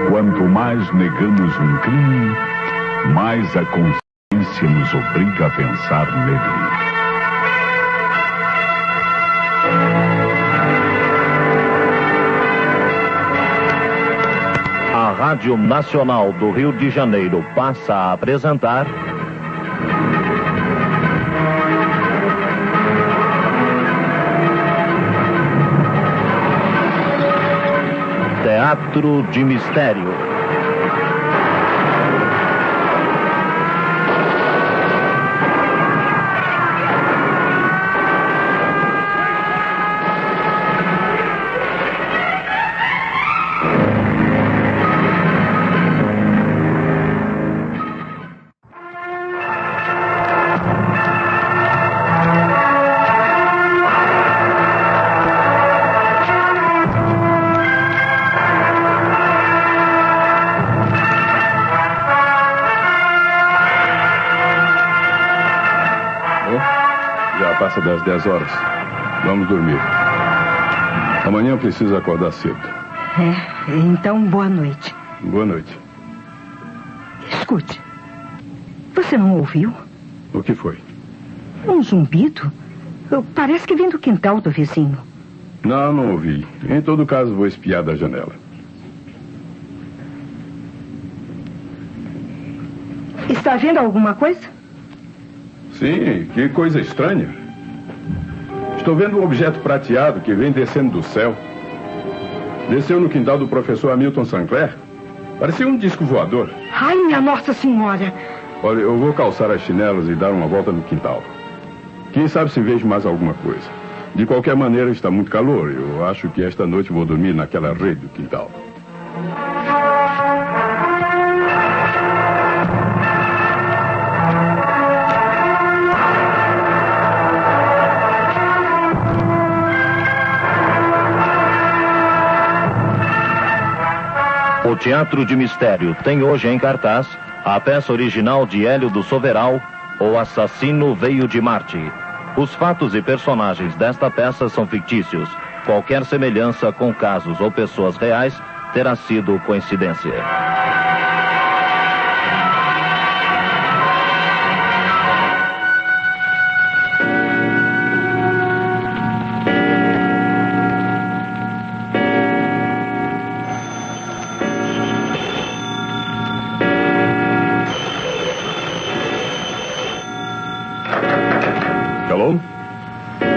Quanto mais negamos um crime, mais a consciência nos obriga a pensar nele. A Rádio Nacional do Rio de Janeiro passa a apresentar... Teatro de Mistério. Passa das 10 horas. Vamos dormir. Amanhã preciso acordar cedo. Então boa noite. Boa noite. Escute, você não ouviu? O que foi? Um zumbido? Parece que vem do quintal do vizinho. Não ouvi. Em todo caso, vou espiar da janela. Está vendo alguma coisa? Sim, que coisa estranha. Estou vendo um objeto prateado que vem descendo do céu. Desceu no quintal do professor Hamilton Sinclair. Parecia um disco voador. Ai, minha Nossa Senhora! Olha, eu vou calçar as chinelas e dar uma volta no quintal. Quem sabe se vejo mais alguma coisa. De qualquer maneira, está muito calor. Eu acho que esta noite vou dormir naquela rede do quintal. O Teatro de Mistério tem hoje em cartaz a peça original de Hélio do Soveral, O Assassino Veio de Marte. Os fatos e personagens desta peça são fictícios. Qualquer semelhança com casos ou pessoas reais terá sido coincidência. Alô?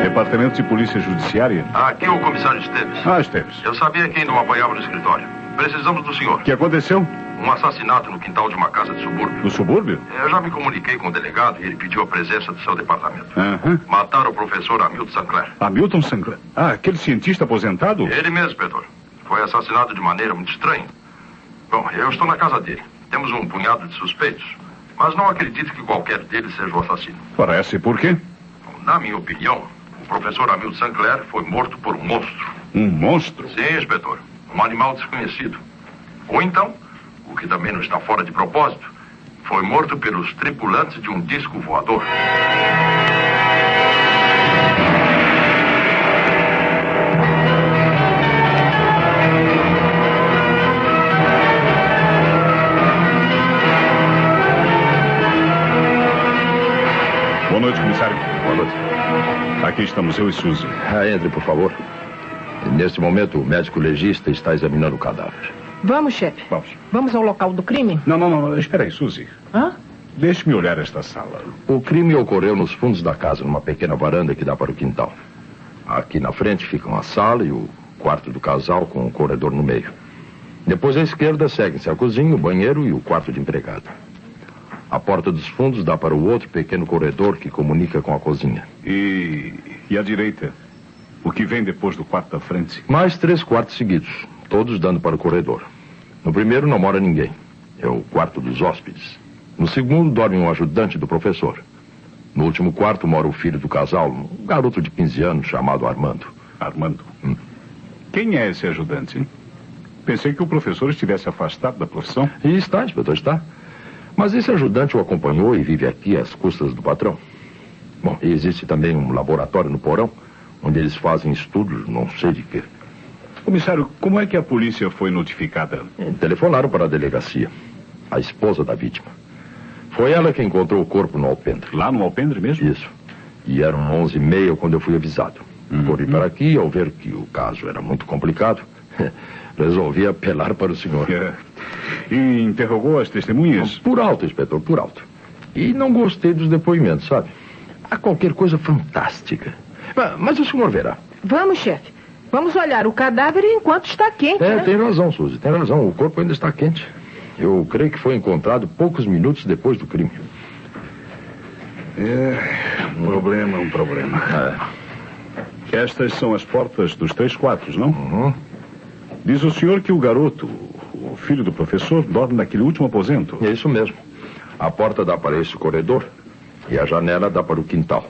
Departamento de Polícia Judiciária? Aqui é o comissário Esteves. Esteves. Eu sabia que ainda o apanhava no escritório. Precisamos do senhor. O que aconteceu? Um assassinato no quintal de uma casa de subúrbio. No subúrbio? Eu já me comuniquei com o delegado e ele pediu a presença do seu departamento. Mataram o professor Hamilton Sinclair. Hamilton Sinclair? Aquele cientista aposentado? Ele mesmo, inspetor. Foi assassinado de maneira muito estranha. Bom, eu estou na casa dele. Temos um punhado de suspeitos, mas não acredito que qualquer deles seja o assassino. Parece por quê? Na minha opinião, o professor Hamilton Sinclair foi morto por um monstro. Um monstro? Sim, inspetor. Um animal desconhecido. Ou então, o que também não está fora de propósito, foi morto pelos tripulantes de um disco voador. Boa noite, comissário. Boa noite. Aqui estamos eu e Suzy. Entre, por favor. Neste momento, o médico legista está examinando o cadáver. Vamos, chefe. Vamos. Vamos ao local do crime? Não. Espera aí, Suzy. Deixe-me olhar esta sala. O crime ocorreu nos fundos da casa, numa pequena varanda que dá para o quintal. Aqui na frente ficam a sala e o quarto do casal, com o corredor no meio. Depois à esquerda seguem-se a cozinha, o banheiro e o quarto de empregada. A porta dos fundos dá para o outro pequeno corredor que comunica com a cozinha. E à direita? O que vem depois do quarto da frente? Mais 3 quartos seguidos, todos dando para o corredor. No primeiro não mora ninguém. É o quarto dos hóspedes. No segundo dorme um ajudante do professor. No último quarto mora o filho do casal, um garoto de 15 anos chamado Armando. Armando? Quem é esse ajudante, hein? Pensei que o professor estivesse afastado da profissão. E está, inspetor, está. Mas esse ajudante o acompanhou e vive aqui às custas do patrão. Bom, e existe também um laboratório no porão, onde eles fazem estudos, não sei de quê. Comissário, como é que a polícia foi notificada? Telefonaram para a delegacia. A esposa da vítima. Foi ela que encontrou o corpo no alpendre. Lá no alpendre mesmo? Isso. E eram 11h30 quando eu fui avisado. Corri para aqui e, ao ver que o caso era muito complicado, resolvi apelar para o senhor. E interrogou as testemunhas? Por alto, inspetor, por alto. E não gostei dos depoimentos, sabe? Há qualquer coisa fantástica. Mas o senhor verá. Vamos, chefe. Vamos olhar o cadáver enquanto está quente, né? Tem razão, Suzy, tem razão. O corpo ainda está quente. Eu creio que foi encontrado poucos minutos depois do crime. Um problema. Estas são as portas dos 3 quartos, não? Diz o senhor que o garoto, o filho do professor, dorme naquele último aposento. É isso mesmo. A porta dá para esse corredor e a janela dá para o quintal.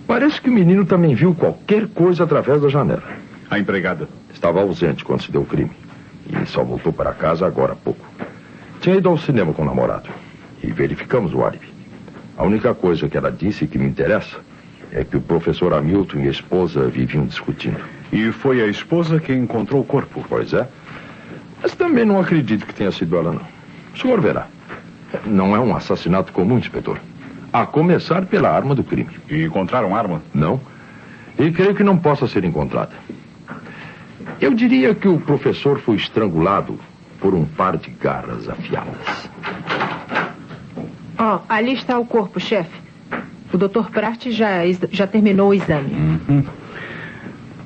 Parece que o menino também viu qualquer coisa através da janela. A empregada? Estava ausente quando se deu o crime. E só voltou para casa agora há pouco. Tinha ido ao cinema com o namorado. E verificamos o álibi. A única coisa que ela disse que me interessa é que o professor Hamilton e a esposa viviam discutindo. E foi a esposa quem encontrou o corpo? Pois é. Mas também não acredito que tenha sido ela, não. O senhor verá. Não é um assassinato comum, inspetor. A começar pela arma do crime. E encontraram arma? Não. E creio que não possa ser encontrada. Eu diria que o professor foi estrangulado por um par de garras afiadas. Ali está o corpo, chefe. O Dr. Pratt já terminou o exame.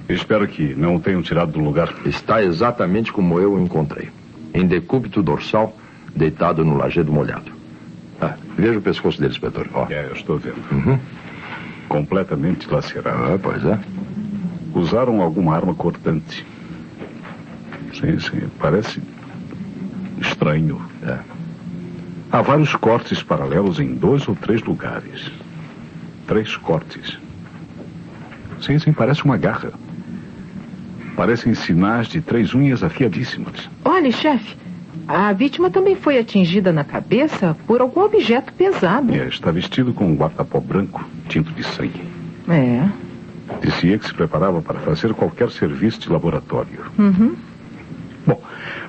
Espero que não o tenham tirado do lugar. Está exatamente como eu o encontrei. Em decúbito dorsal, deitado no lajedo molhado. Veja o pescoço dele, inspetor. Eu estou vendo. Completamente lacerado. Pois é. Usaram alguma arma cortante. Sim, parece estranho. Há vários cortes paralelos em 2 ou 3 lugares. 3 cortes. Sim, parece uma garra. Parecem sinais de 3 unhas afiadíssimas. Olha, chefe, a vítima também foi atingida na cabeça por algum objeto pesado. Está vestido com um guardapó branco, tinto de sangue. Dizia que se preparava para fazer qualquer serviço de laboratório. Bom,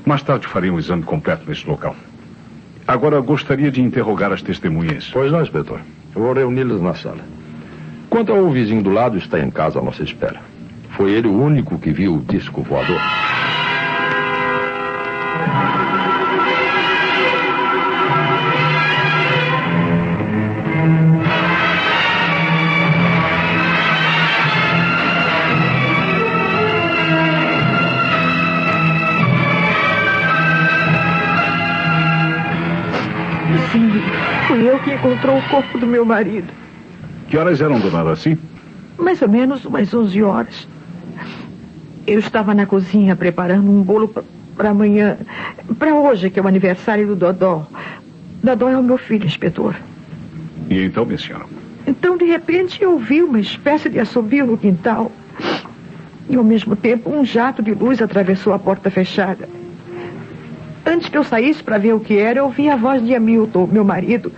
mais tarde farei um exame completo neste local. Agora gostaria de interrogar as testemunhas. Pois não, inspetor. Eu vou reuni-las na sala. Quanto ao vizinho do lado, está em casa à nossa espera. Foi ele o único que viu o disco voador. Sim, fui eu que encontrou o corpo do meu marido. Que horas eram, dona Araci? Mais ou menos umas 11 horas. Eu estava na cozinha preparando um bolo para amanhã. Para hoje, que é o aniversário do Dodó. Dodó é o meu filho, inspetor. E então, minha senhora? Então, de repente, eu ouvi uma espécie de assobio no quintal. E, ao mesmo tempo, um jato de luz atravessou a porta fechada. Antes que eu saísse para ver o que era, eu ouvi a voz de Hamilton, meu marido,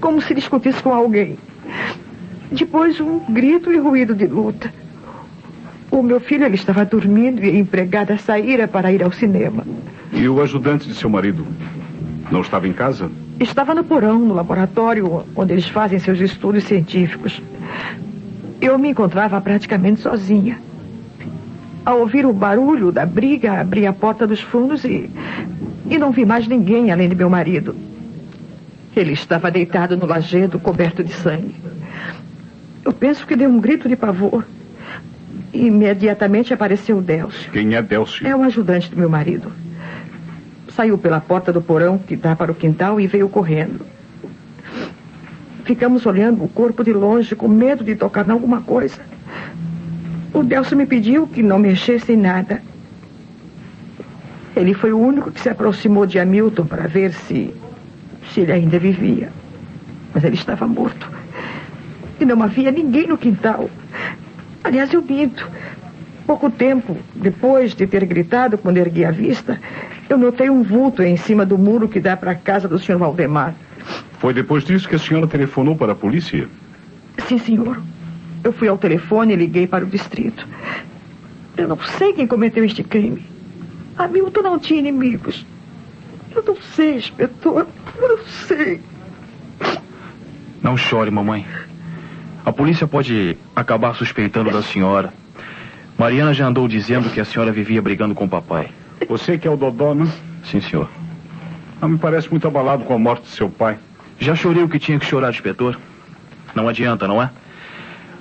como se discutisse com alguém. Depois, um grito e ruído de luta. O meu filho, ele estava dormindo e a empregada saíra para ir ao cinema. E o ajudante de seu marido não estava em casa? Estava no porão, no laboratório, onde eles fazem seus estudos científicos. Eu me encontrava praticamente sozinha. Ao ouvir o barulho da briga, abri a porta dos fundos e não vi mais ninguém além de meu marido. Ele estava deitado no lajedo, coberto de sangue. Eu penso que deu um grito de pavor. Imediatamente apareceu o Délcio. Quem é Délcio? É o ajudante do meu marido. Saiu pela porta do porão que dá para o quintal e veio correndo. Ficamos olhando o corpo de longe, com medo de tocar em alguma coisa. O Délcio me pediu que não mexesse em nada. Ele foi o único que se aproximou de Hamilton para ver se ele ainda vivia. Mas ele estava morto. E não havia ninguém no quintal. Aliás, eu minto. Pouco tempo depois de ter gritado, quando ergui a vista, eu notei um vulto em cima do muro que dá para a casa do Sr. Valdemar. Foi depois disso que a senhora telefonou para a polícia? Sim, senhor. Eu fui ao telefone e liguei para o distrito. Eu não sei quem cometeu este crime. Hamilton não tinha inimigos. Eu não sei, inspetor. Eu não sei. Não chore, mamãe. A polícia pode acabar suspeitando da senhora. Mariana já andou dizendo que a senhora vivia brigando com o papai. Você que é o Dodô, né? Sim, senhor. Não me parece muito abalado com a morte de seu pai. Já chorei o que tinha que chorar, inspetor. Não adianta, não é?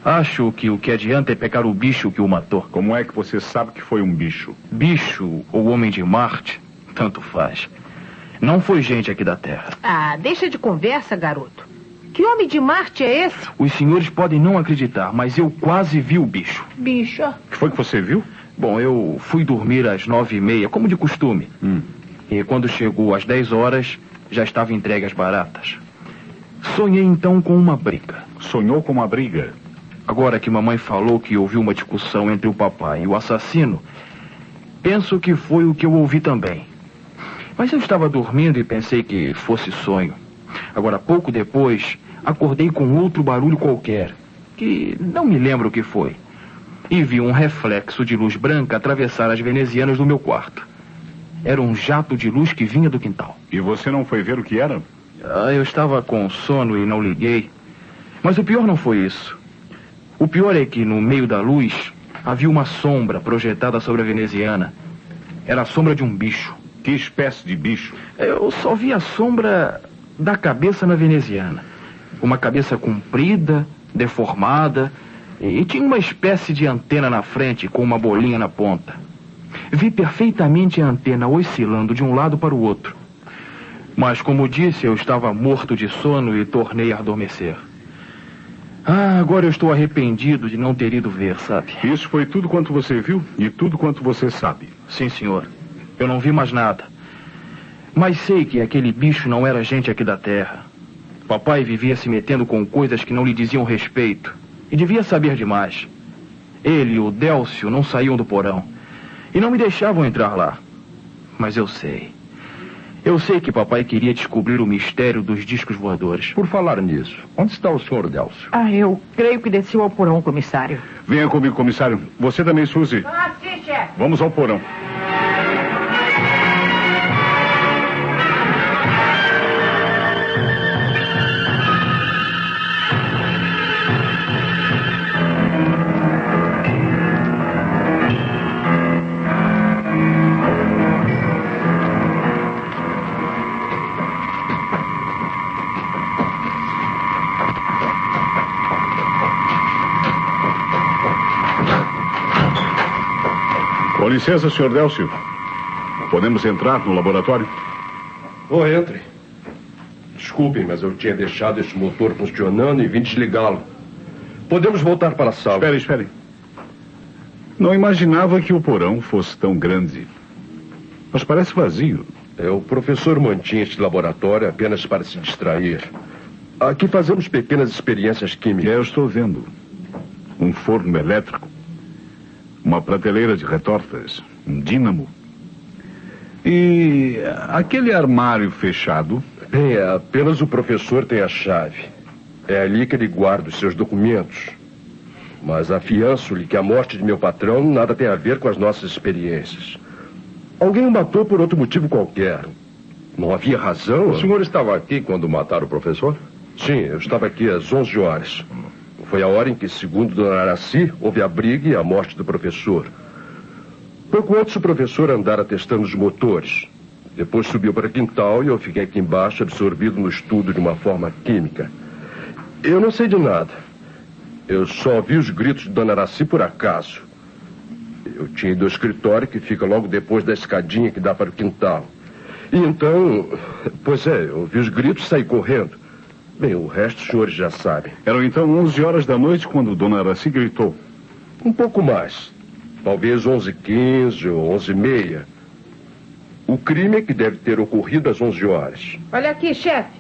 Acho que o que adianta é pegar o bicho que o matou. Como é que você sabe que foi um bicho? Bicho ou homem de Marte, tanto faz. Não foi gente aqui da Terra. Ah, deixa de conversa, garoto. Que homem de Marte é esse? Os senhores podem não acreditar, mas eu quase vi o bicho. Bicho? O que foi que você viu? Bom, eu fui dormir às 9h30, como de costume. E quando chegou às 10 horas, já estava entregue as baratas. Sonhei então com uma briga. Sonhou com uma briga? Agora que mamãe falou que ouviu uma discussão entre o papai e o assassino, penso que foi o que eu ouvi também. Mas eu estava dormindo e pensei que fosse sonho. Agora, pouco depois, acordei com outro barulho qualquer, que não me lembro o que foi. E vi um reflexo de luz branca atravessar as venezianas do meu quarto. Era um jato de luz que vinha do quintal. E você não foi ver o que era? Eu estava com sono e não liguei. Mas o pior não foi isso. O pior é que no meio da luz havia uma sombra projetada sobre a veneziana. Era a sombra de um bicho. Que espécie de bicho? Eu só vi a sombra da cabeça na veneziana. Uma cabeça comprida, deformada, e tinha uma espécie de antena na frente com uma bolinha na ponta. Vi perfeitamente a antena oscilando de um lado para o outro. Mas, como disse, eu estava morto de sono e tornei a adormecer. Agora eu estou arrependido de não ter ido ver, sabe? Isso foi tudo quanto você viu e tudo quanto você sabe? Sim, senhor. Eu não vi mais nada. Mas sei que aquele bicho não era gente aqui da Terra. Papai vivia se metendo com coisas que não lhe diziam respeito. E devia saber demais. Ele e o Délcio não saíam do porão. E não me deixavam entrar lá. Mas eu sei. Eu sei que papai queria descobrir o mistério dos discos voadores. Por falar nisso, onde está o senhor Délcio? Eu creio que desceu ao porão, comissário. Venha comigo, comissário. Você também, Suzy. Sim, chefe. Vamos ao porão. Com licença, Sr. Délcio. Podemos entrar no laboratório? Entre. Desculpem, mas eu tinha deixado este motor funcionando e vim desligá-lo. Podemos voltar para a sala. Espere. Não imaginava que o porão fosse tão grande. Mas parece vazio. O professor mantinha este laboratório apenas para se distrair. Aqui fazemos pequenas experiências químicas. Eu estou vendo. Um forno elétrico. Uma prateleira de retortas. Um dínamo. E aquele armário fechado? Bem, apenas o professor tem a chave. É ali que ele guarda os seus documentos. Mas afianço-lhe que a morte de meu patrão nada tem a ver com as nossas experiências. Alguém o matou por outro motivo qualquer. Não havia razão. O senhor estava aqui quando mataram o professor? Sim, eu estava aqui às 11 horas. Foi a hora em que, segundo Dona Araci, houve a briga e a morte do professor. Pouco antes, o professor andara testando os motores. Depois subiu para o quintal e eu fiquei aqui embaixo, absorvido no estudo de uma forma química. Eu não sei de nada. Eu só vi os gritos de Dona Araci por acaso. Eu tinha ido ao escritório, que fica logo depois da escadinha que dá para o quintal. E então, eu vi os gritos e saí correndo. Bem, o resto os senhores já sabem. Eram então 11 horas da noite quando Dona Araci gritou. Um pouco mais. Talvez 11h15 ou 11h30. O crime é que deve ter ocorrido às 11 horas. Olha aqui, chefe.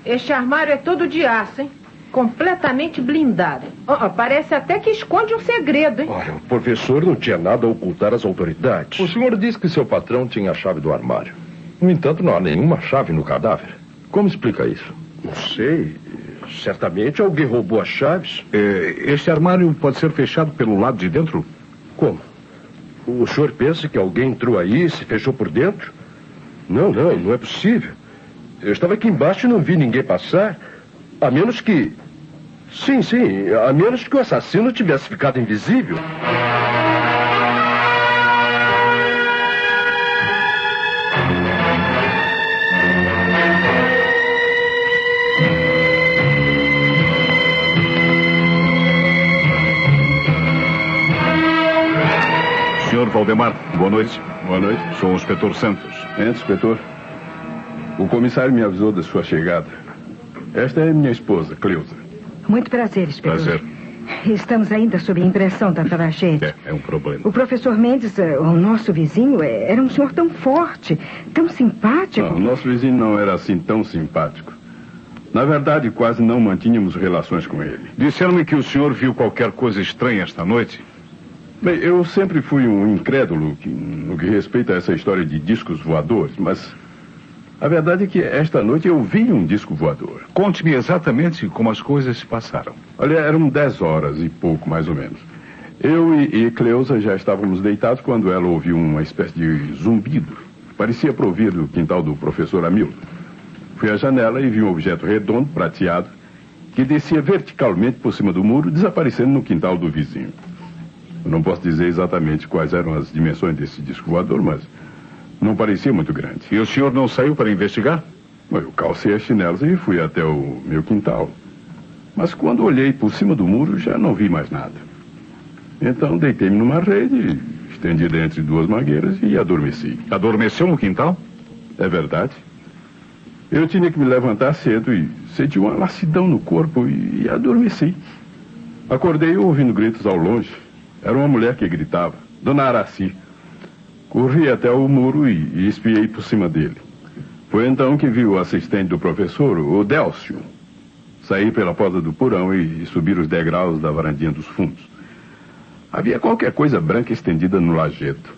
Este armário é todo de aço, hein? Completamente blindado. Parece até que esconde um segredo, hein? Ora, o professor não tinha nada a ocultar às autoridades. O senhor disse que seu patrão tinha a chave do armário. No entanto, não há nenhuma chave no cadáver. Como explica isso? Não sei. Certamente alguém roubou as chaves. Este armário pode ser fechado pelo lado de dentro? Como? O senhor pensa que alguém entrou aí e se fechou por dentro? Não é possível. Eu estava aqui embaixo e não vi ninguém passar. A menos que... Sim, a menos que o assassino tivesse ficado invisível. Senhor Valdemar, boa noite. Boa noite. Sou o inspetor Santos. Entre, inspetor. O comissário me avisou da sua chegada. Esta é minha esposa, Cleusa. Muito prazer, inspetor. Prazer. Estamos ainda sob a impressão da tragédia. É um problema. O professor Mendes, o nosso vizinho, era um senhor tão forte, tão simpático. Não, o nosso vizinho não era assim tão simpático. Na verdade, quase não mantínhamos relações com ele. Disseram-me que o senhor viu qualquer coisa estranha esta noite. Bem, eu sempre fui um incrédulo no que respeita a essa história de discos voadores, mas a verdade é que esta noite eu vi um disco voador. Conte-me exatamente como as coisas se passaram. Olha, eram 10 horas e pouco, mais ou menos. Eu e Cleusa já estávamos deitados quando ela ouviu uma espécie de zumbido. Parecia provir do quintal do professor Hamilton. Fui à janela e vi um objeto redondo, prateado, que descia verticalmente por cima do muro, desaparecendo no quintal do vizinho. Eu não posso dizer exatamente quais eram as dimensões desse disco voador, mas não parecia muito grande. E o senhor não saiu para investigar? Eu calcei as chinelas e fui até o meu quintal. Mas quando olhei por cima do muro, já não vi mais nada. Então deitei-me numa rede, estendida entre duas mangueiras, e adormeci. Adormeceu no quintal? É verdade. Eu tinha que me levantar cedo e senti uma lassidão no corpo e adormeci. Acordei ouvindo gritos ao longe. Era uma mulher que gritava, Dona Araci. Corri até o muro e espiei por cima dele. Foi então que vi o assistente do professor, o Délcio, sair pela porta do porão e subir os degraus da varandinha dos fundos. Havia qualquer coisa branca estendida no lajedo.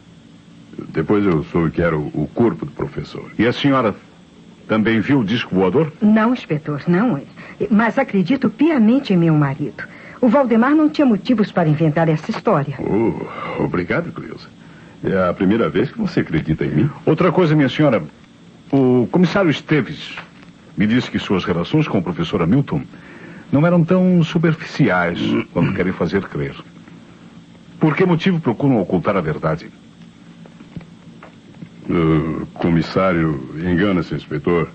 Depois eu soube que era o corpo do professor. E a senhora também viu o disco voador? Não, inspetor, não. Mas acredito piamente em meu marido. O Valdemar não tinha motivos para inventar essa história. Obrigado, Cleusa. É a primeira vez que você acredita em mim. Outra coisa, minha senhora. O comissário Esteves me disse que suas relações com o professor Hamilton não eram tão superficiais quando querem fazer crer. Por que motivo procuram ocultar a verdade? O comissário engana-se, inspetor.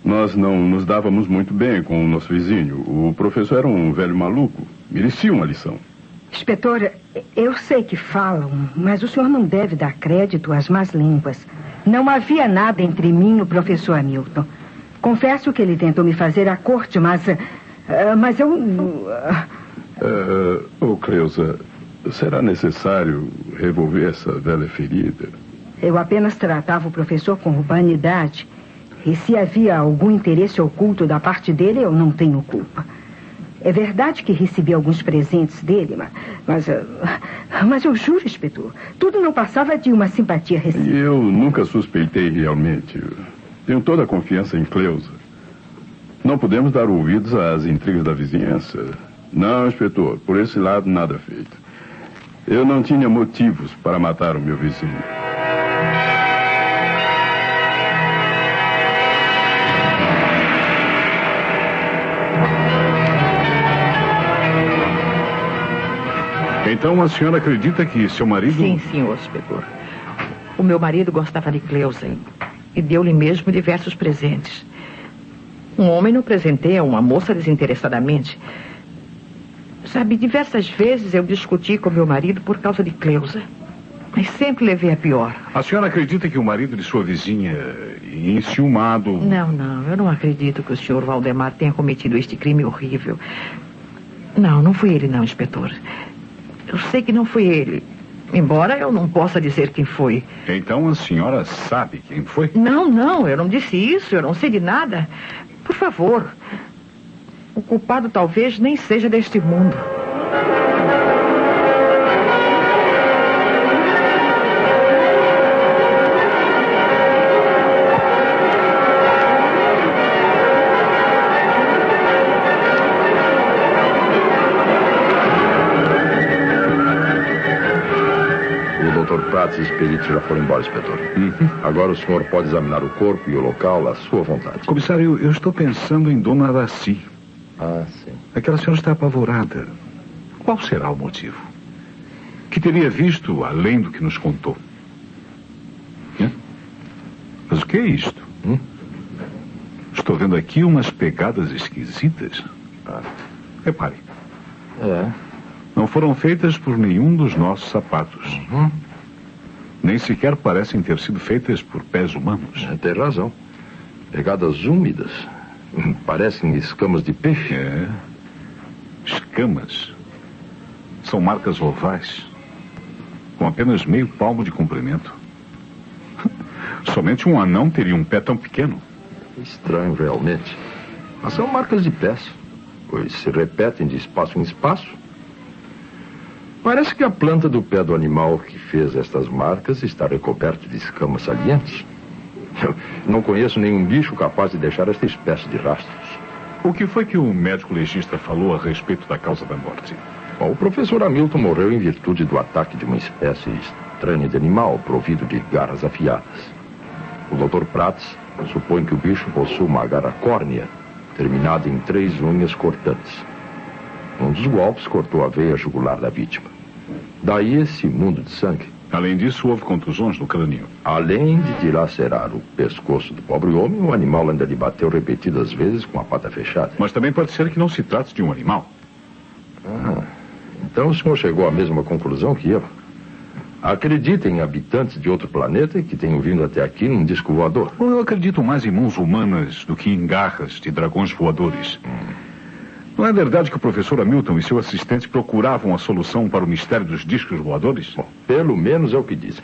Nós não nos dávamos muito bem com o nosso vizinho. O professor era um velho maluco. Merecia uma lição. Inspetor, eu sei que falam, mas o senhor não deve dar crédito às más línguas. Não havia nada entre mim e o professor Hamilton. Confesso que ele tentou me fazer à corte, mas eu... Cleusa, será necessário revolver essa velha ferida? Eu apenas tratava o professor com urbanidade. E se havia algum interesse oculto da parte dele, eu não tenho culpa. É verdade que recebi alguns presentes dele, mas eu juro, inspetor, tudo não passava de uma simpatia recíproca. Eu nunca suspeitei realmente. Tenho toda a confiança em Cleusa. Não podemos dar ouvidos às intrigas da vizinhança. Não, inspetor, por esse lado nada feito. Eu não tinha motivos para matar o meu vizinho. Então a senhora acredita que seu marido... Sim, senhor inspetor. O meu marido gostava de Cleusa e deu-lhe mesmo diversos presentes. Um homem não presenteia uma moça desinteressadamente. Sabe, diversas vezes eu discuti com meu marido por causa de Cleusa. Mas sempre levei a pior. A senhora acredita que o marido de sua vizinha, enciumado... Não, eu não acredito que o senhor Valdemar tenha cometido este crime horrível. Não foi ele não, inspetor. Eu sei que não foi ele. Embora eu não possa dizer quem foi. Então a senhora sabe quem foi? Não, eu não disse isso. Eu não sei de nada. Por favor. O culpado talvez nem seja deste mundo. Dr. Prats e os peritos já foram embora, inspetor. Agora o senhor pode examinar o corpo e o local à sua vontade. Comissário, eu estou pensando em Dona Araci. Ah, sim. Aquela senhora está apavorada. Qual será o motivo? Que teria visto além do que nos contou? Mas o que é isto? Estou vendo aqui umas pegadas esquisitas. Repare. Não foram feitas por nenhum dos nossos sapatos. Nem sequer parecem ter sido feitas por pés humanos. Tem razão. Pegadas úmidas. Parecem escamas de peixe. Escamas. São marcas ovais, com apenas meio palmo de comprimento. Somente um anão teria um pé tão pequeno. Estranho, realmente. Mas são marcas de pés, pois se repetem de espaço em espaço. Parece que a planta do pé do animal que fez estas marcas está recoberta de escamas salientes. Eu não conheço nenhum bicho capaz de deixar esta espécie de rastros. O que foi que o médico legista falou a respeito da causa da morte? Bom, o professor Hamilton morreu em virtude do ataque de uma espécie estranha de animal provido de garras afiadas. O Dr. Prats supõe que o bicho possui uma garra córnea, terminada em 3 unhas cortantes. Um dos golpes cortou a veia jugular da vítima. Daí esse mundo de sangue. Além disso, houve contusões no crânio. Além de dilacerar o pescoço do pobre homem, o animal ainda lhe bateu repetidas vezes com a pata fechada. Mas também pode ser que não se trate de um animal. Então o senhor chegou à mesma conclusão que eu. Acredita em habitantes de outro planeta que tenham vindo até aqui num disco voador? Eu acredito mais em mãos humanas do que em garras de dragões voadores. Não é verdade que o professor Hamilton e seu assistente procuravam a solução para o mistério dos discos voadores? Bom, pelo menos é o que dizem.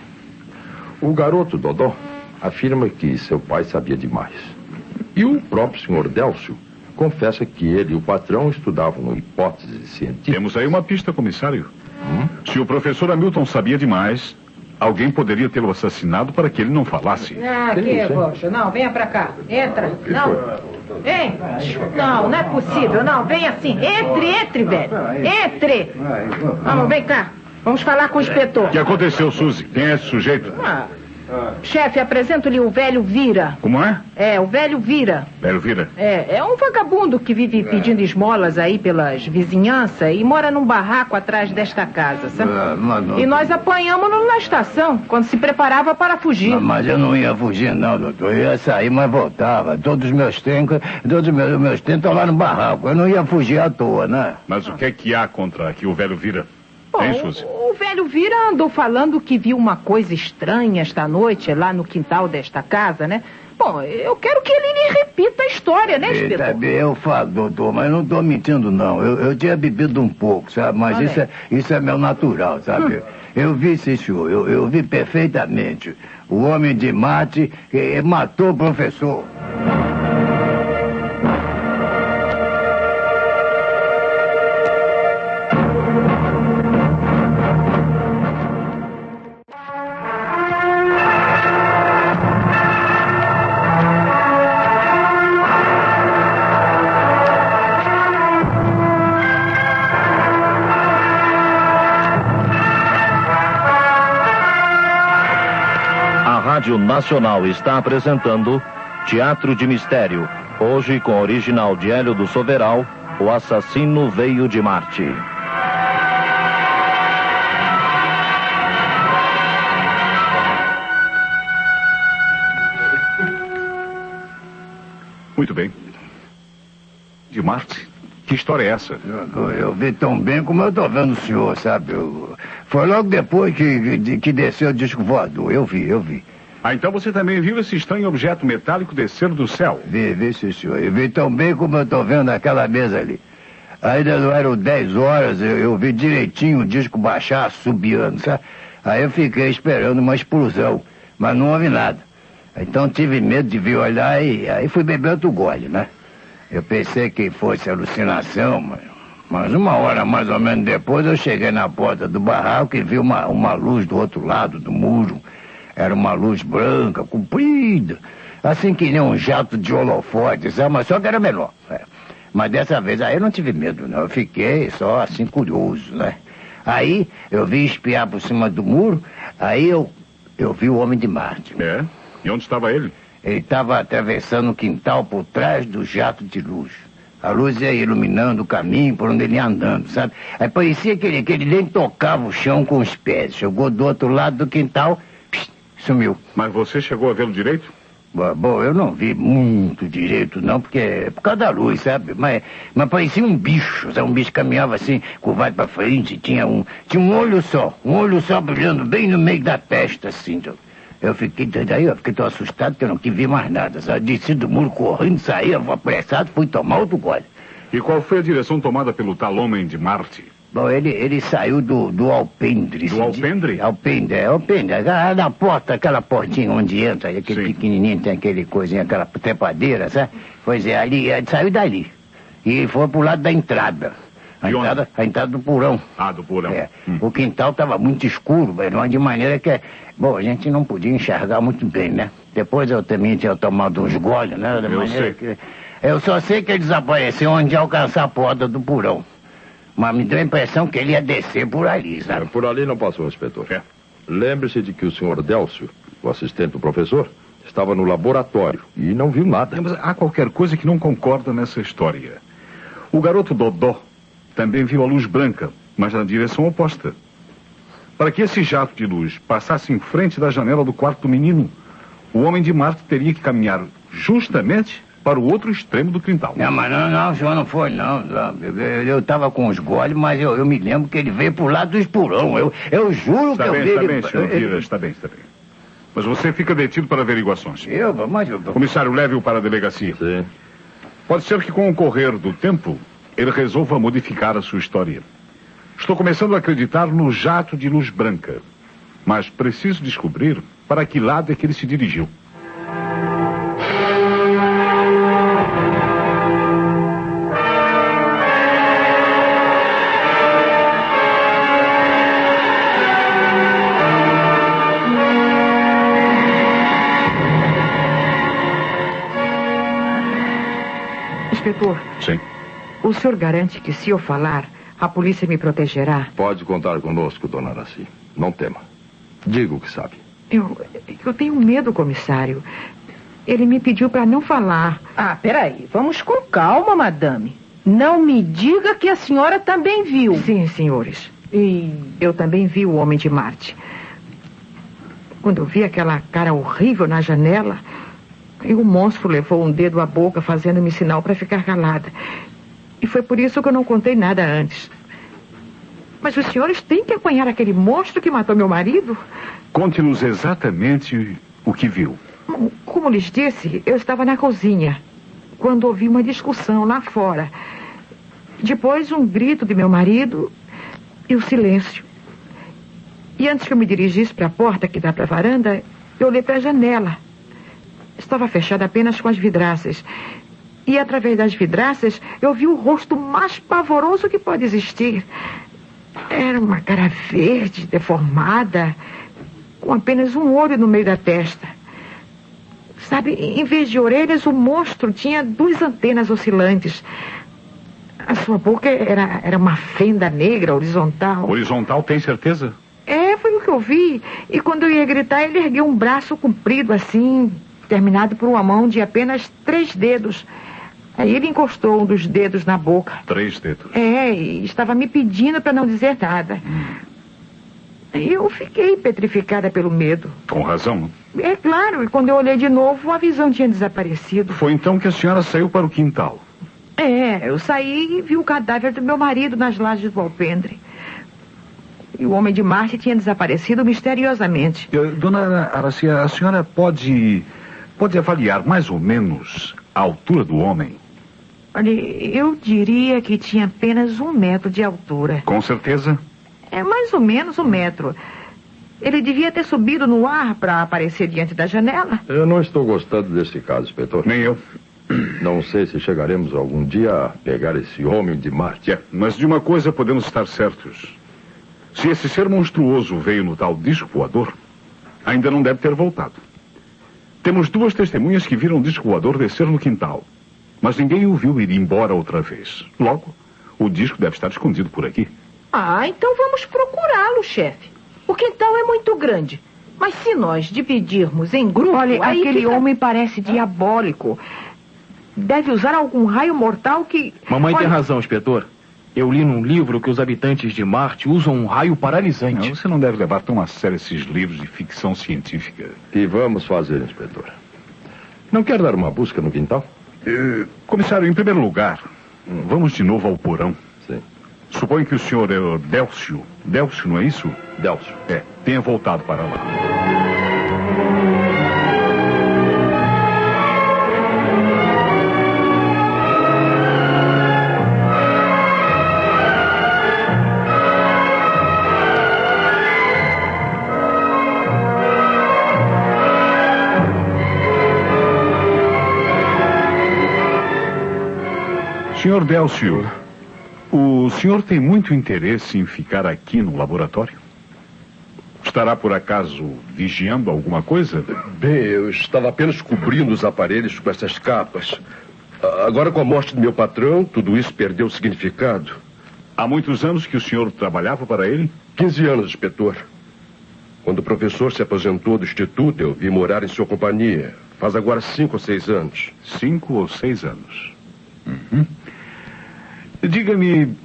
O garoto Dodó afirma que seu pai sabia demais. E o próprio senhor Délcio confessa que ele e o patrão estudavam hipóteses científicas. Temos aí uma pista, comissário. Se o professor Hamilton sabia demais, alguém poderia tê-lo assassinado para que ele não falasse. Aqui, poxa. Não, venha pra cá. Entra. Não. Vem. Não é possível. Não, vem assim. Entre, velho. Entre. Vamos, vem cá. Vamos falar com o inspetor. O que aconteceu, Suzy? Quem é esse sujeito? Chefe, apresento-lhe o velho Vira. Como é? O velho Vira. Velho Vira? É um vagabundo que vive pedindo esmolas aí pelas vizinhanças e mora num barraco atrás desta casa, sabe? E nós apanhamos-no na estação, quando se preparava para fugir. Mas eu não ia fugir não, doutor. Eu ia sair, mas voltava. Todos os meus trens estão lá no barraco. Eu não ia fugir à toa, né? Mas o que é que há contra que o velho Vira? Bom, o velho Vira andou falando que viu uma coisa estranha esta noite lá no quintal desta casa, né? Bom, eu quero que ele lhe repita a história, né, inspetor? Eu falo, doutor, mas não estou mentindo, não. Eu tinha bebido um pouco, sabe? Mas isso é meu natural, sabe? Eu vi, sim, senhor. Eu vi perfeitamente. O homem de mate matou o professor. Rádio Nacional está apresentando Teatro de Mistério, hoje com o original de Hélio do Soveral, O Assassino Veio de Marte. Muito bem. De Marte? Que história é essa? Eu vi tão bem como eu estou vendo o senhor, sabe? Foi logo depois que desceu o disco voador. Eu vi. Então você também viu esse estranho objeto metálico descer do céu? Vi, sim, senhor. Eu vi tão bem como eu estou vendo aquela mesa ali. Ainda não eram 10 horas, eu vi direitinho o disco baixar, assobiando, sabe? Aí eu fiquei esperando uma explosão, mas não houve nada. Então tive medo de vir olhar e aí fui beber outro gole, né? Eu pensei que fosse alucinação, mas 1 hora mais ou menos depois eu cheguei na porta do barraco e vi uma luz do outro lado do muro. Era uma luz branca, comprida, assim que nem um jato de holofote, sabe? Mas só que era menor. Mas dessa vez aí eu não tive medo, não. Eu fiquei só assim curioso, né? Aí eu vi espiar por cima do muro, aí eu vi o Homem de Marte. É? E onde estava ele? Ele estava atravessando o quintal por trás do jato de luz. A luz ia iluminando o caminho por onde ele ia andando, sabe? Aí parecia que ele nem tocava o chão com os pés. Chegou do outro lado do quintal, sumiu. Mas você chegou a vê-lo direito? Bom, eu não vi muito direito, não, porque é por causa da luz, sabe? Mas parecia um bicho, sabe? Um bicho caminhava assim, curvado pra frente, tinha um olho só brilhando bem no meio da testa, assim. Eu fiquei tão assustado que eu não quis ver mais nada, sabe? Desci do muro correndo, saí, apressado, fui tomar outro gole. E qual foi a direção tomada pelo tal Homem de Marte? Bom, ele saiu do alpendre. Do alpendre? Alpendre. Na porta, aquela portinha onde entra, aquele pequenininho, tem aquele coisinha, aquela trepadeira, sabe? Pois é, ali, ele saiu dali. E foi pro lado da entrada. A entrada do porão. Ah, do porão. É. O quintal estava muito escuro, de maneira que... Bom, a gente não podia enxergar muito bem, né? Depois eu também tinha tomado uns goles, né? Eu só sei que ele desapareceu onde alcançar a porta do porão. Mas me deu a impressão que ele ia descer por ali, sabe? Por ali não passou, inspetor. Lembre-se de que o senhor Délcio, o assistente do professor, estava no laboratório e não viu nada. Mas há qualquer coisa que não concorda nessa história. O garoto Dodó também viu a luz branca, mas na direção oposta. Para que esse jato de luz passasse em frente da janela do quarto do menino, o Homem de Marte teria que caminhar justamente para o outro extremo do quintal. Não, o senhor não foi, não. Eu estava com os goles, mas eu me lembro que ele veio por lado do espurão. Eu juro que eu vi ele... Está bem. Mas você fica detido para averiguações. Mas Comissário, leve-o para a delegacia. Sim. Pode ser que com o correr do tempo, ele resolva modificar a sua história. Estou começando a acreditar no jato de luz branca. Mas preciso descobrir para que lado é que ele se dirigiu. Inspetor. Sim. O senhor garante que se eu falar, a polícia me protegerá? Pode contar conosco, dona Araci. Não tema. Diga o que sabe. Eu tenho medo, comissário. Ele me pediu para não falar. Peraí. Vamos com calma, madame. Não me diga que a senhora também viu. Sim, senhores. E eu também vi o Homem de Marte. Quando eu vi aquela cara horrível na janela, e o monstro levou um dedo à boca, fazendo-me sinal para ficar calada. E foi por isso que eu não contei nada antes. Mas os senhores têm que apanhar aquele monstro que matou meu marido? Conte-nos exatamente o que viu. Como lhes disse, eu estava na cozinha, quando ouvi uma discussão lá fora. Depois, um grito de meu marido e o silêncio. E antes que eu me dirigisse para a porta que dá para a varanda, eu olhei para a janela. Estava fechada apenas com as vidraças. E através das vidraças, eu vi o rosto mais pavoroso que pode existir. Era uma cara verde, deformada, com apenas um olho no meio da testa. Sabe, em vez de orelhas, o monstro tinha 2 antenas oscilantes. A sua boca era uma fenda negra, horizontal. Horizontal, tem certeza? Foi o que eu vi. E quando eu ia gritar, ele ergueu um braço comprido assim, terminado por uma mão de apenas 3 dedos. Aí ele encostou um dos dedos na boca. 3 dedos? E estava me pedindo para não dizer nada. Eu fiquei petrificada pelo medo. Com razão. É claro, e quando eu olhei de novo, a visão tinha desaparecido. Foi então que a senhora saiu para o quintal? Eu saí e vi o cadáver do meu marido nas lajes do alpendre. E o Homem de Marte tinha desaparecido misteriosamente. Dona Araci, a senhora pode avaliar mais ou menos a altura do homem? Olha, eu diria que tinha apenas 1 metro de altura. Com certeza? Mais ou menos 1 metro. Ele devia ter subido no ar para aparecer diante da janela. Eu não estou gostando desse caso, inspetor. Nem eu. Não sei se chegaremos algum dia a pegar esse Homem de Marte. Mas de uma coisa podemos estar certos. Se esse ser monstruoso veio no tal disco voador, ainda não deve ter voltado. Temos 2 testemunhas que viram o disco voador descer no quintal. Mas ninguém o viu ir embora outra vez. Logo, o disco deve estar escondido por aqui. Ah, então vamos procurá-lo, chefe. O quintal é muito grande. Mas se nós dividirmos em grupo... Olha, aquele homem parece diabólico. Deve usar algum raio mortal que... Mamãe tem razão, inspetor. Eu li num livro que os habitantes de Marte usam um raio paralisante. Não, você não deve levar tão a sério esses livros de ficção científica. E vamos fazer, inspetor. Não quer dar uma busca no quintal? Comissário, em primeiro lugar, vamos de novo ao porão. Sim. Suponho que o senhor é o Délcio. Délcio, não é isso? Délcio. Tenha voltado para lá. Senhor Délcio, o senhor tem muito interesse em ficar aqui no laboratório? Estará, por acaso, vigiando alguma coisa? Bem, eu estava apenas cobrindo os aparelhos com essas capas. Agora, com a morte do meu patrão, tudo isso perdeu o significado. Há muitos anos que o senhor trabalhava para ele? 15 anos, inspetor. Quando o professor se aposentou do instituto, eu vim morar em sua companhia. Faz agora 5 ou 6 anos. 5 ou 6 anos. Uhum. Diga-me,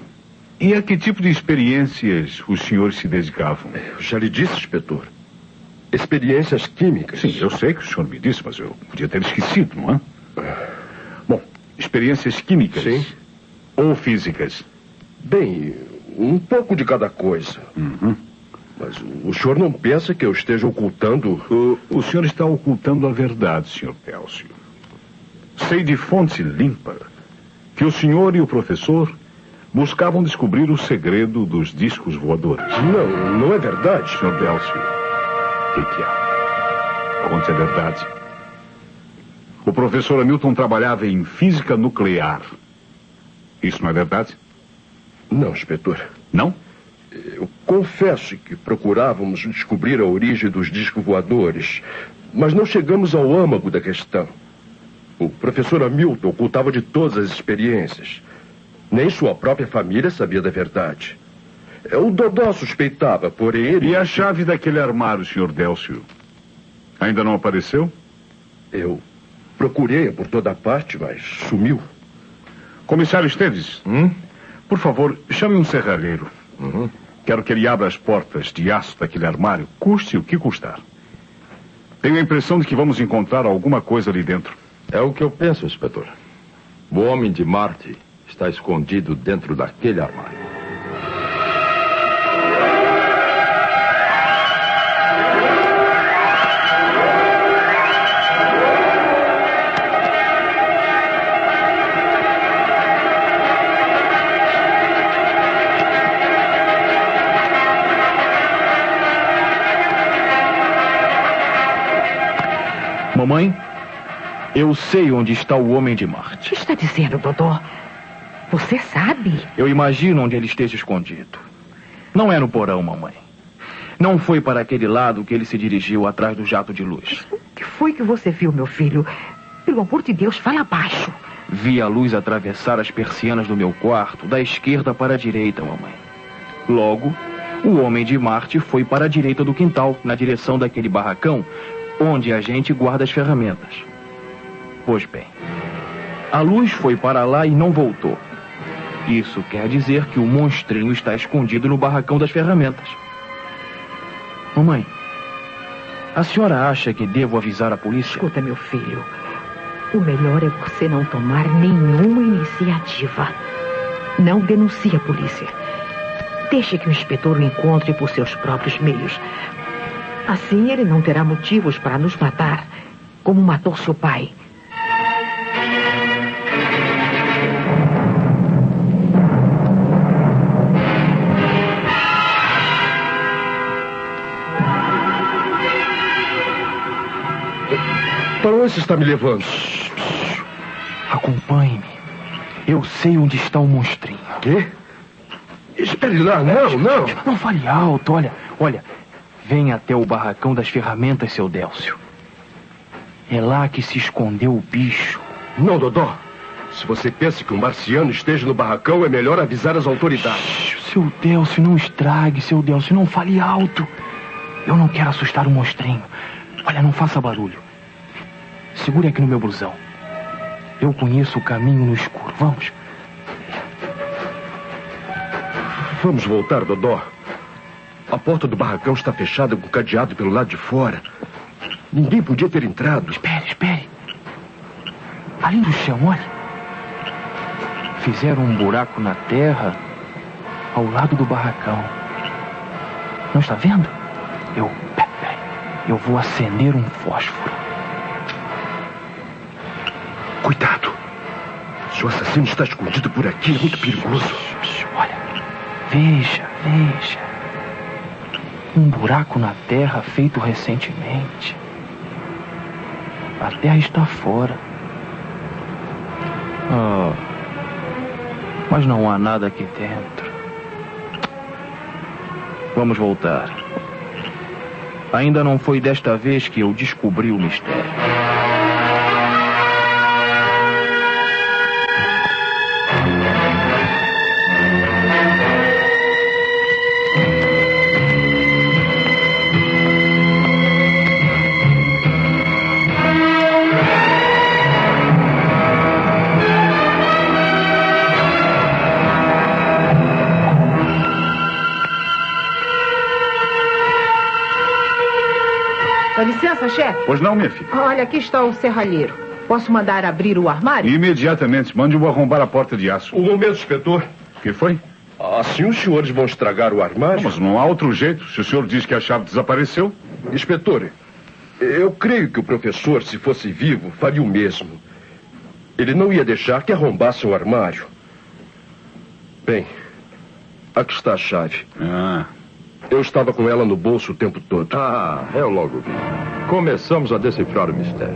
e a que tipo de experiências os senhores se dedicavam? Eu já lhe disse, inspetor. Experiências químicas. Sim, eu sei que o senhor me disse, mas eu podia ter esquecido, não é? Bom, experiências químicas. Sim. Ou físicas? Bem, um pouco de cada coisa. Uhum. Mas o senhor não pensa que eu esteja ocultando... O senhor está ocultando a verdade, senhor Délcio. Sei de fonte limpa que o senhor e o professor buscavam descobrir o segredo dos discos voadores. Não é verdade. Senhor Délcio, o que há? Conte a verdade. O professor Hamilton trabalhava em física nuclear. Isso não é verdade? Não, inspetor. Não? Eu confesso que procurávamos descobrir a origem dos discos voadores, mas não chegamos ao âmago da questão. O professor Hamilton ocultava de todas as experiências. Nem sua própria família sabia da verdade. O Dodó suspeitava, porém ele... E a chave daquele armário, senhor Délcio? Ainda não apareceu? Eu procurei por toda parte, mas sumiu. Comissário Esteves, por favor, chame um serralheiro. Quero que ele abra as portas de aço daquele armário, custe o que custar. Tenho a impressão de que vamos encontrar alguma coisa ali dentro. É o que eu penso, inspetor. O homem de Marte está escondido dentro daquele armário. Mamãe, eu sei onde está o homem de Marte. O que está dizendo, Dodó? Você sabe? Eu imagino onde ele esteja escondido. Não é no porão, mamãe. Não foi para aquele lado que ele se dirigiu atrás do jato de luz. O que foi que você viu, meu filho? Pelo amor de Deus, fala baixo. Vi a luz atravessar as persianas do meu quarto, da esquerda para a direita, mamãe. Logo, o homem de Marte foi para a direita do quintal, na direção daquele barracão, onde a gente guarda as ferramentas. Pois bem, a luz foi para lá e não voltou. Isso quer dizer que o monstrinho está escondido no barracão das ferramentas. Mamãe, a senhora acha que devo avisar a polícia? Escuta, meu filho. O melhor é você não tomar nenhuma iniciativa. Não denuncie a polícia. Deixe que o inspetor o encontre por seus próprios meios. Assim ele não terá motivos para nos matar, como matou seu pai. Para onde você está me levando? Acompanhe-me. Eu sei onde está o monstrinho. Quê? Espere lá, não. Não fale alto, olha. Venha até o barracão das ferramentas, seu Délcio. É lá que se escondeu o bicho. Não, Dodó. Se você pensa que um marciano esteja no barracão, é melhor avisar as autoridades. Seu Délcio, não estrague, seu Délcio, não fale alto. Eu não quero assustar o monstrinho. Olha, não faça barulho. Segure aqui no meu blusão. Eu conheço o caminho no escuro. Vamos. Vamos voltar, Dodó. A porta do barracão está fechada com cadeado pelo lado de fora. Ninguém podia ter entrado. Espere. Ali no chão, olha. Fizeram um buraco na terra ao lado do barracão. Não está vendo? Peraí. Eu vou acender um fósforo. Cuidado. Se o assassino está escondido por aqui, é muito perigoso. Olha. Veja. Um buraco na terra feito recentemente. A terra está fora. Mas não há nada aqui dentro. Vamos voltar. Ainda não foi desta vez que eu descobri o mistério. Dá licença, chefe? Pois não, minha filha. Olha, aqui está o serralheiro. Posso mandar abrir o armário? Imediatamente. Mande-o arrombar a porta de aço. Um momento, inspetor. O que foi? Assim os senhores vão estragar o armário? Mas não há outro jeito. Se o senhor diz que a chave desapareceu... Inspetor, eu creio que o professor, se fosse vivo, faria o mesmo. Ele não ia deixar que arrombassem o armário. Bem, aqui está a chave. Eu estava com ela no bolso o tempo todo. Eu logo vi. Começamos a decifrar o mistério.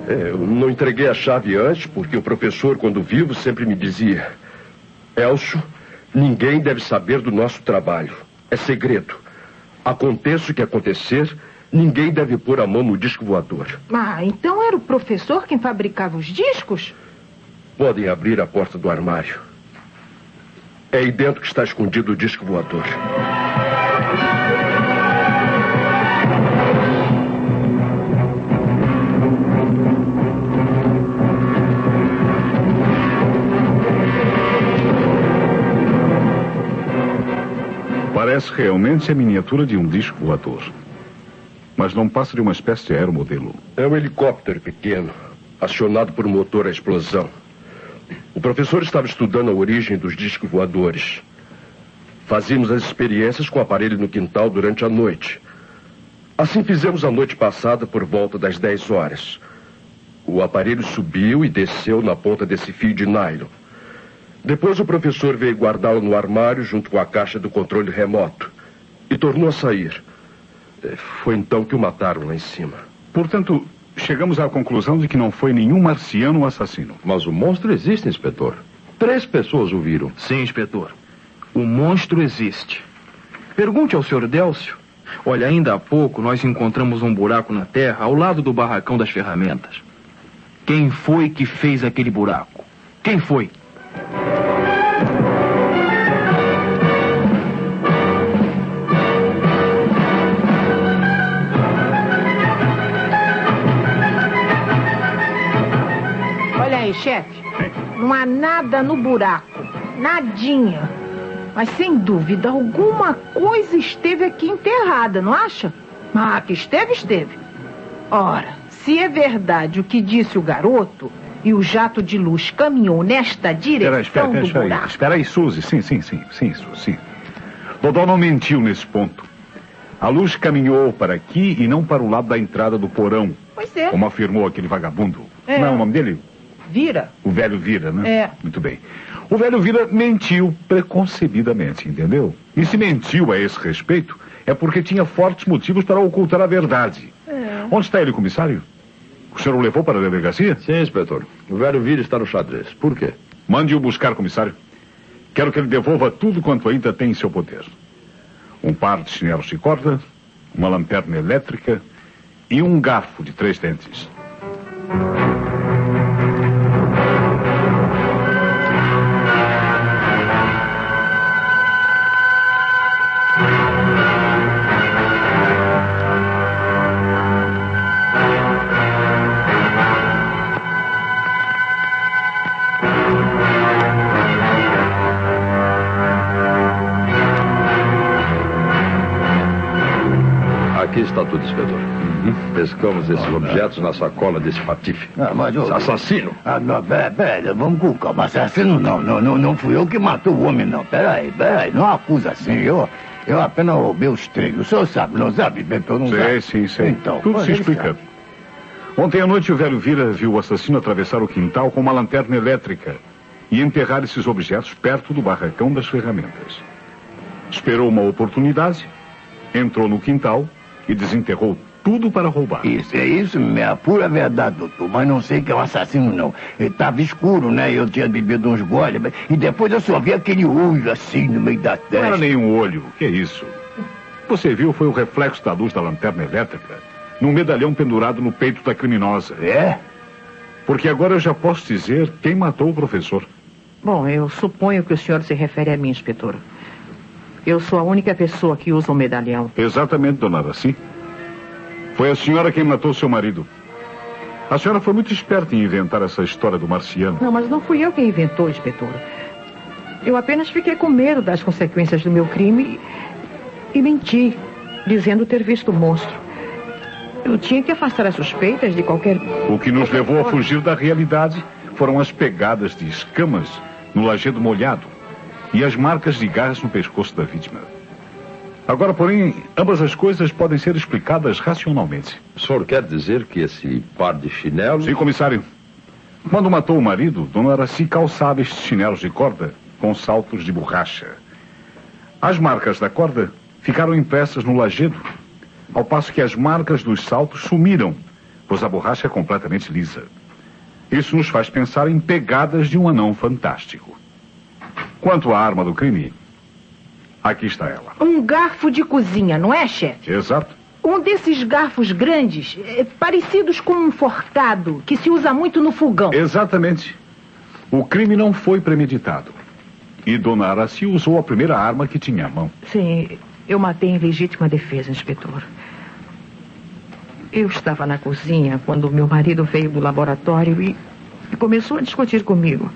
Eu não entreguei a chave antes, porque o professor, quando vivo, sempre me dizia: Elcio, ninguém deve saber do nosso trabalho. É segredo. Aconteça o que acontecer, ninguém deve pôr a mão no disco voador. Então era o professor quem fabricava os discos? Podem abrir a porta do armário. É aí dentro que está escondido o disco voador. Parece realmente a miniatura de um disco voador. Mas não passa de uma espécie de aeromodelo. É um helicóptero pequeno, acionado por um motor à explosão. O professor estava estudando a origem dos discos voadores. Fazíamos as experiências com o aparelho no quintal durante a noite. Assim fizemos a noite passada por volta das 10 horas. O aparelho subiu e desceu na ponta desse fio de nylon. Depois o professor veio guardá-lo no armário junto com a caixa do controle remoto. E tornou a sair. Foi então que o mataram lá em cima. Portanto, chegamos à conclusão de que não foi nenhum marciano o assassino. Mas o monstro existe, inspetor. 3 pessoas o viram. Sim, inspetor. O monstro existe. Pergunte ao Sr. Délcio. Olha, ainda há pouco nós encontramos um buraco na terra ao lado do barracão das ferramentas. Quem foi que fez aquele buraco? Quem foi? Olha aí, chefe. Não há nada no buraco. Nadinha. Mas sem dúvida alguma coisa esteve aqui enterrada, não acha? Que esteve. Ora, se é verdade o que disse o garoto e o jato de luz caminhou nesta direção do buraco... Espera aí, Suzy. Sim, Suzy. Dodó não mentiu nesse ponto. A luz caminhou para aqui e não para o lado da entrada do porão. Pois é. Como afirmou aquele vagabundo. Não é o nome dele? Vira. O velho Vira, né? É. Muito bem. O velho Vira mentiu preconcebidamente, entendeu? E se mentiu a esse respeito, é porque tinha fortes motivos para ocultar a verdade. Onde está ele, comissário? O senhor o levou para a delegacia? Sim, inspetor. O velho Vira está no xadrez. Por quê? Mande-o buscar, comissário. Quero que ele devolva tudo quanto ainda tem em seu poder. Um par de chinelos de corda, uma lanterna elétrica e um garfo de 3 dentes. Aqui está tudo, inspetor. Pescamos esses objetos na sacola desse patife. Mas esse assassino. Não, pera, vamos com calma. Assassino não fui eu que matou o homem, não. Peraí, não acusa assim. Eu apenas roubei os três. O senhor sabe, não sabe, inspetor? Não sabe? Sim. Então, tudo se explica. Ontem à noite o velho Vira viu o assassino atravessar o quintal com uma lanterna elétrica e enterrar esses objetos perto do barracão das ferramentas. Esperou uma oportunidade, entrou no quintal e desenterrou tudo para roubar. Isso é a pura verdade, doutor. Mas não sei que é um assassino, não. Ele estava escuro, né? Eu tinha bebido uns goles, e depois eu só vi aquele olho assim no meio da testa. Não era nenhum olho. Que é isso? Você viu foi o reflexo da luz da lanterna elétrica num medalhão pendurado no peito da criminosa. É? Porque agora eu já posso dizer quem matou o professor. Bom, eu suponho que o senhor se refere a mim, inspetor. Eu sou a única pessoa que usa um medalhão. Exatamente, dona Araci. Foi a senhora quem matou seu marido. A senhora foi muito esperta em inventar essa história do marciano. Não, mas não fui eu quem inventou, inspetor. Eu apenas fiquei com medo das consequências do meu crime e menti, dizendo ter visto o monstro. Eu tinha que afastar as suspeitas de qualquer... O que nos levou a fugir da realidade foram as pegadas de escamas no lajedo molhado e as marcas de garras no pescoço da vítima. Agora, porém, ambas as coisas podem ser explicadas racionalmente. O senhor quer dizer que esse par de chinelos... Sim, comissário. Quando matou o marido, dona Araci calçava estes chinelos de corda com saltos de borracha. As marcas da corda ficaram impressas no lajedo, ao passo que as marcas dos saltos sumiram, pois a borracha é completamente lisa. Isso nos faz pensar em pegadas de um anão fantástico. Quanto à arma do crime, aqui está ela. Um garfo de cozinha, não é, chefe? Exato. Um desses garfos grandes, parecidos com um forcado, que se usa muito no fogão. Exatamente. O crime não foi premeditado. E dona Araci usou a primeira arma que tinha à mão. Sim, eu matei em legítima defesa, inspetor. Eu estava na cozinha quando meu marido veio do laboratório e começou a discutir comigo.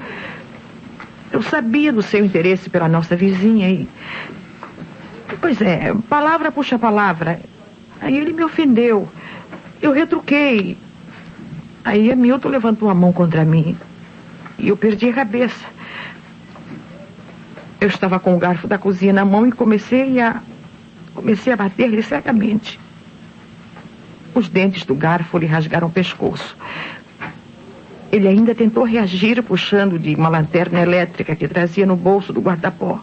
Eu sabia do seu interesse pela nossa vizinha e... Pois é, palavra puxa palavra. Aí ele me ofendeu. Eu retruquei. Aí Hamilton levantou a mão contra mim. E eu perdi a cabeça. Eu estava com o garfo da cozinha na mão e comecei a bater-lhe cegamente. Os dentes do garfo lhe rasgaram o pescoço. Ele ainda tentou reagir puxando de uma lanterna elétrica que trazia no bolso do guarda-pó.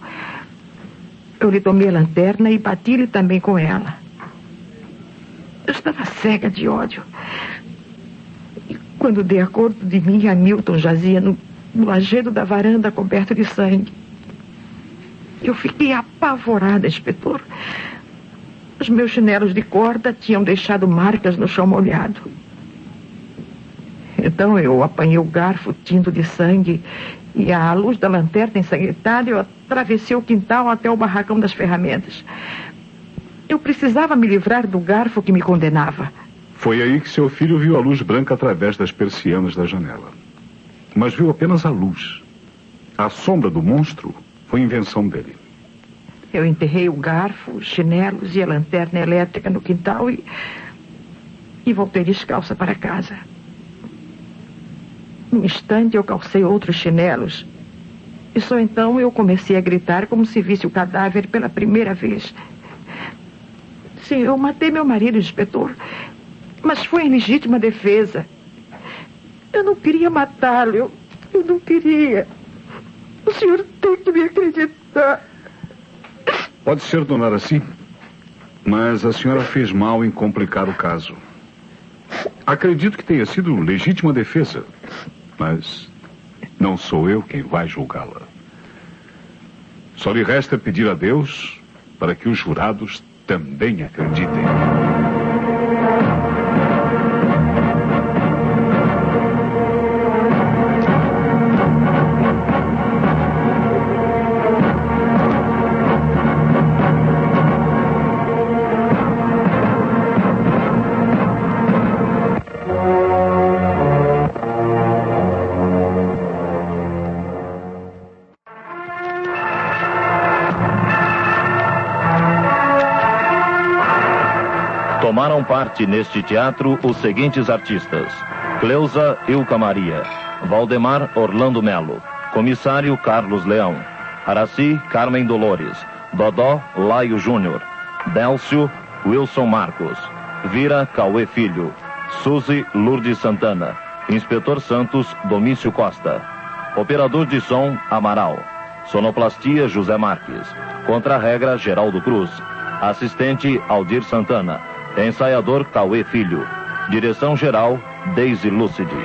Eu lhe tomei a lanterna e bati-lhe também com ela. Eu estava cega de ódio. E quando dei acordo de mim, Hamilton jazia no lajedo da varanda coberto de sangue. Eu fiquei apavorada, inspetor. Os meus chinelos de corda tinham deixado marcas no chão molhado. Então eu apanhei o garfo tinto de sangue e à luz da lanterna ensanguentada eu atravessei o quintal até o barracão das ferramentas. Eu precisava me livrar do garfo que me condenava. Foi aí que seu filho viu a luz branca através das persianas da janela. Mas viu apenas a luz. A sombra do monstro foi invenção dele. Eu enterrei o garfo, os chinelos e a lanterna elétrica no quintal e voltei descalça para casa. Num instante eu calcei outros chinelos. E só então eu comecei a gritar como se visse o cadáver pela primeira vez. Sim, eu matei meu marido, inspetor. Mas foi em legítima defesa. Eu não queria matá-lo. Eu não queria. O senhor tem que me acreditar. Pode ser, dona Araci, mas a senhora fez mal em complicar o caso. Acredito que tenha sido legítima defesa, mas não sou eu quem vai julgá-la. Só lhe resta pedir a Deus para que os jurados também acreditem. Tomaram parte neste teatro os seguintes artistas: Cleusa Ilka Maria, Valdemar Orlando Melo, Comissário Carlos Leão, Araci Carmen Dolores, Dodó Laio Júnior, Délcio Wilson Marcos, Vira Cauê Filho, Suzy Lourdes Santana, Inspetor Santos Domício Costa, Operador de som Amaral, Sonoplastia José Marques, Contra-regra Geraldo Cruz, Assistente Aldir Santana, Ensaiador Cauê Filho, Direção Geral Deise Lúcide.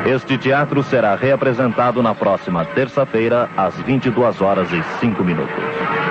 Este teatro será reapresentado na próxima terça-feira, às 22h05.